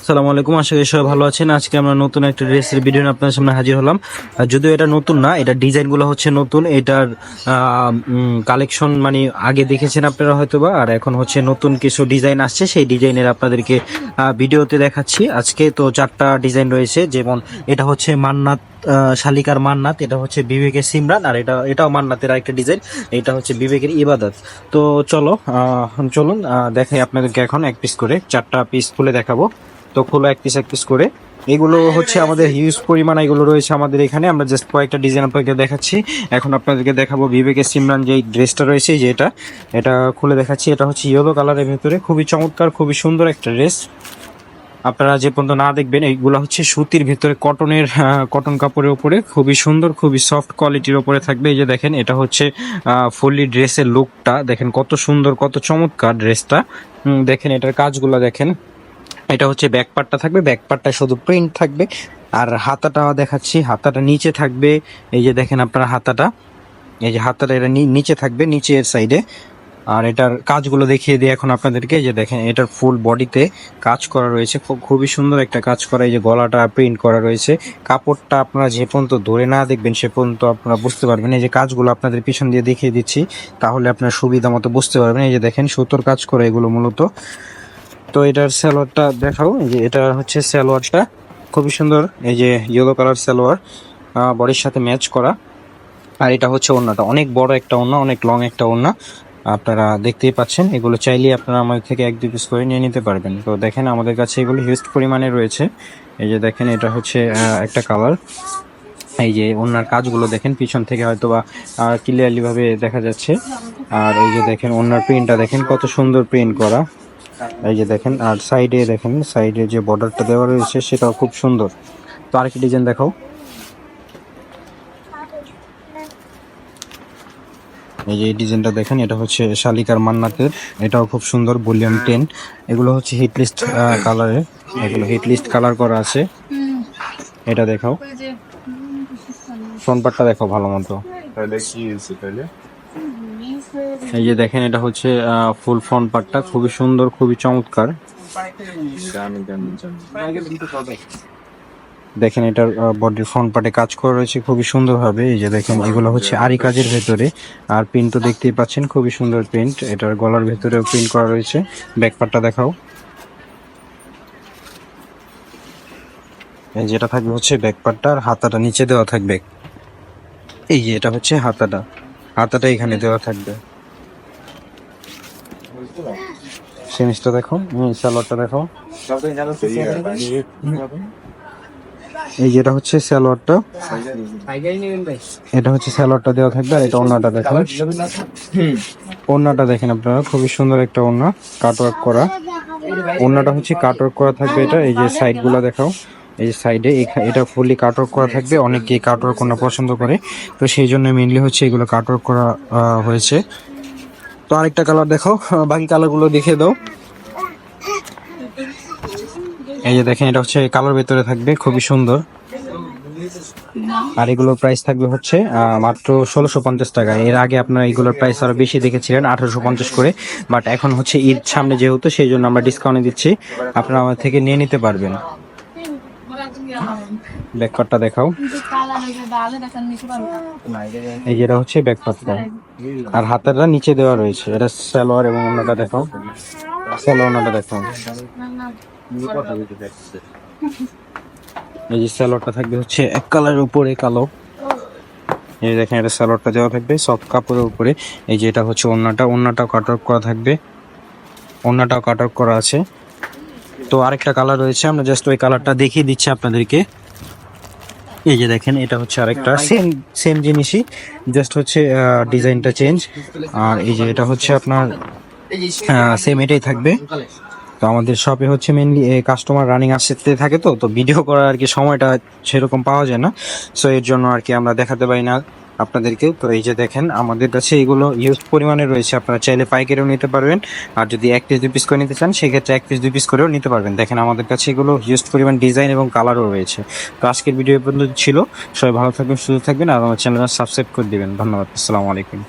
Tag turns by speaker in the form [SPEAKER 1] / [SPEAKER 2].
[SPEAKER 1] আসসালামু আলাইকুম, আশা করি সবাই ভালো আছেন। আজকে আমরা নতুন একটা ড্রেসের ভিডিও নিয়ে আপনাদের সামনে হাজির হলাম। যদিও এটা নতুন না, এটা ডিজাইনগুলো হচ্ছে নতুন। এটার কালেকশন মানে আগে দেখেছেন আপনারা হয়তোবা, আর এখন হচ্ছে নতুন কিছু ডিজাইন আসছে, সেই ডিজাইনের আপনাদেরকে ভিডিওতে দেখাচ্ছি। আজকে তো 4টা ডিজাইন রয়েছে, যেমন এটা হচ্ছে মান্নাত, শালিকার মান্নাত, এটা হচ্ছে বিবেকের সিমরান, আর এটাও মান্নাতের আরেকটা ডিজাইন, এটা হচ্ছে বিবেকের ইবাদত। তো চলুন দেখাই আপনাদেরকে এখন এক পিস করে 4টা পিস খুলে দেখাবো। তো খোলা এক পিস করে এগুলো হচ্ছে আমাদের হিউজ পরিমাণ এগুলো রয়েছে আমাদের এখানে। আমরা জাস্ট কয়েকটা ডিজাইন আপনাদেরকে দেখাচ্ছি। এখন আপনাদেরকে দেখাবো বিবেকের সিমরান যে ড্রেসটা রয়েছে, যে এটা খুলে দেখাচ্ছি। এটা হচ্ছে ইয়েলো কালারের ভেতরে, খুবই চমৎকার, খুবই সুন্দর একটা ড্রেস। আপনারা যে পর্যন্ত না দেখবেন, এইগুলো হচ্ছে সুতির ভেতরে কটন কাপড়ের উপরে, খুবই সুন্দর, খুবই সফট কোয়ালিটির উপরে থাকবে। এই যে দেখেন, এটা হচ্ছে ফুললি ড্রেসের লুকটা দেখেন, কত সুন্দর, কত চমৎকার ড্রেসটা। দেখেন এটার কাজগুলো দেখেন। এটা হচ্ছে ব্যাক পার্টটা থাকবে, ব্যাক পার্টটা শুধু প্রিন্ট থাকবে। আর হাতাটা দেখাচ্ছি, হাতাটা নিচে থাকবে। এই যে দেখেন আপনারা হাতাটা, এই যে হাতাটা এটা নিচে থাকবে, নিচের সাইডে। আর এটার কাজগুলো দেখিয়ে দিই এখন আপনাদেরকে। যে দেখেন, এটার ফুল বডিতে কাজ করা রয়েছে, খুবই সুন্দর একটা কাজ করা। এই যে গলাটা প্রিন্ট করা রয়েছে। কাপড়টা আপনারা যে পর্যন্ত ধরে না দেখবেন সে পর্যন্ত আপনারা বুঝতে পারবেন। এই যে কাজগুলো আপনাদের পিছন দিয়ে দেখিয়ে দিচ্ছি, তাহলে আপনার সুবিধা মতো বুঝতে পারবেন। এই যে দেখেন, সুতোর কাজ করে এগুলো মূলত। তো এটার সালোয়ারটা দেখাও। এই যে এটা হচ্ছে সালোয়ারটা, খুবই সুন্দর। এই যে ইয়েলো কালার সালোয়ার, বডির সাথে ম্যাচ করা। আর এটা হচ্ছে ওড়নাটা, অনেক বড় একটা ওড়না, অনেক লং একটা ওড়না। আপনারা দেখতেই পাচ্ছেন। এগুলো চাইলেই আপনারা আমাদের থেকে 1-2 পিস করে নিয়ে নিতে পারবেন। তো দেখেন, আমাদের কাছে এগুলো হিউজ পরিমাণে রয়েছে। এই যে দেখেন, এটা হচ্ছে একটা কালার। এই যে ওড়নার কাজগুলো দেখেন, পিছন থেকে হয়তো বা ক্লিয়ারলি ভাবে দেখা যাচ্ছে। আর এই যে দেখেন, ওড়নার প্রিন্টটা দেখেন, কত সুন্দর প্রিন্ট করা। এই যে দেখেন, আর সাইডে দেখেন, সাইডে যে বর্ডারটা দেওয়া রয়েছে সেটাও খুব সুন্দর। তো আরেকটি ডিজাইন দেখাও। এই যে এই ডিজাইনটা দেখেন, এটা হচ্ছে শালিকার মান্নাতের, এটাও খুব সুন্দর, ভলিউম 10। এগুলো হচ্ছে হিট লিস্ট কালারের, এগুলো হিট লিস্ট কালার করা আছে। এটা দেখাও, ফ্রন্ট পার্টটা দেখো ভালো মতো। এই যে দেখেন, এটা হচ্ছে ফুল ফ্রন্ট পার্টটা, খুবই সুন্দর, খুবই চমৎকার। দেখেন, এটার বডির ফ্রন্ট পার্টে কাজ করা রয়েছে খুবই সুন্দরভাবে। এই যে দেখেন, এগুলো হচ্ছে আরি কাজের ভেতরে। আর প্রিন্টও দেখতেই পাচ্ছেন, খুবই সুন্দর প্রিন্ট। এটার গলার ভেতরেও প্রিন্ট করা রয়েছে। ব্যাক পার্টটা দেখাও। এই যেটা থাকবে হচ্ছে ব্যাক পার্টটা, আর হাতাটা নিচে দেওয়া থাকবে। এই যে এটা হচ্ছে হাতাটা, হাতাটা এখানে দেওয়া থাকবে। সেমিসটা দেখো, সালোয়ারটা দেখো। এই যেটা হচ্ছে সালোয়ারটা, এটা হচ্ছে সালোয়ারটা দেওয়া থাকবে। আর এটা ওড়নাটা দেখেন, ওড়নাটা দেখেন আপনারা, খুবই সুন্দর একটা ওড়না, কাটওয়ার্ক করা। ওড়নাটা হচ্ছে কাটওয়ার্ক করা থাকবে এটা। এই যে সাইড গুলা দেখাও, এই যে সাইডে এটা ফুললি কাটওয়ার্ক করা থাকবে। অনেকে কাটওয়ার্ক ওড়না পছন্দ করে, তো সেই জন্য মেইনলি হচ্ছে এগুলো কাটওয়ার্ক করা হয়েছে। তো আরেকটা কালার দেখো, বাকি কালারগুলো দেখিয়ে দাও। এই যে দেখেন, এটা হচ্ছে কালার ভেতরে থাকবে, খুবই সুন্দর। আর এগুলোর প্রাইস থাকবে হচ্ছে মাত্র 1650 টাকা। এর আগে আপনারা এগুলোর প্রাইস আরো বেশি দেখেছিলেন, 1850 করে। বাট এখন হচ্ছে ঈদ সামনে যেহেতু, সেই জন্য আমরা ডিসকাউন্টে দিচ্ছি, আপনারা আমাদের থেকে নিয়ে নিতে পারবেন। ব্যাকপার্টটা দেখাও। এই যেটা হচ্ছে ব্যাকপার্টটা, আর হাতেরটা নিচে দেওয়া রয়েছে। এটা সালোয়ার এবং ওড়নাটা দেখাও, সালোয়ার ওড়নাটা দেখাও। এই যে সালোয়ারটা থাকবে হচ্ছে এক কালারের উপরে কালো। এই দেখেন, এটা সালোয়ারটা দেওয়া থাকবে সফট কাপড়ের উপরে। এই যে এটা হচ্ছে ওড়নাটাও কাটওয়ার্ক করা থাকবে, ওড়নাটাও কাটওয়ার্ক করা আছে। তো আরেকটা কালার রয়েছে, আমরা জাস্ট ওই কালারটা দেখিয়ে দিচ্ছি আপনাদেরকে। এই যে দেখেন, এটা হচ্ছে আরেকটা সেম জিনিসই, জাস্ট হচ্ছে ডিজাইনটা চেঞ্জ। আর এই যে এটা হচ্ছে আপনার সেম এটাই থাকবে। তো আমাদের শপে হচ্ছে মেনলি কাস্টমার রানিং আসতে থাকে, তো ভিডিও করার আর কি সময়টা সেরকম পাওয়া যায় না। সো এর জন্য আর কি আমরা দেখাতে পারি না আপনাদেরকে। তো এই যে দেখেন, আমাদের কাছে এগুলো হিউজ পরিমাণে রয়েছে, আপনারা চাইলে পাইকারিও নিতে পারবেন। আর যদি 1 পিস 2 পিস করে নিতে চান, সেক্ষেত্রে 1 পিস 2 পিস করেও নিতে পারবেন। দেখেন, আমাদের কাছে এগুলো হিউজ পরিমাণ ডিজাইন এবং কালারও রয়েছে। তো আজকের ভিডিও পর্যন্ত ছিল। সবাই ভালো থাকবেন, সুস্থ থাকবেন, আর আমার চ্যানেলটা সাবস্ক্রাইব করে দিবেন। ধন্যবাদ, আসসালামু আলাইকুম।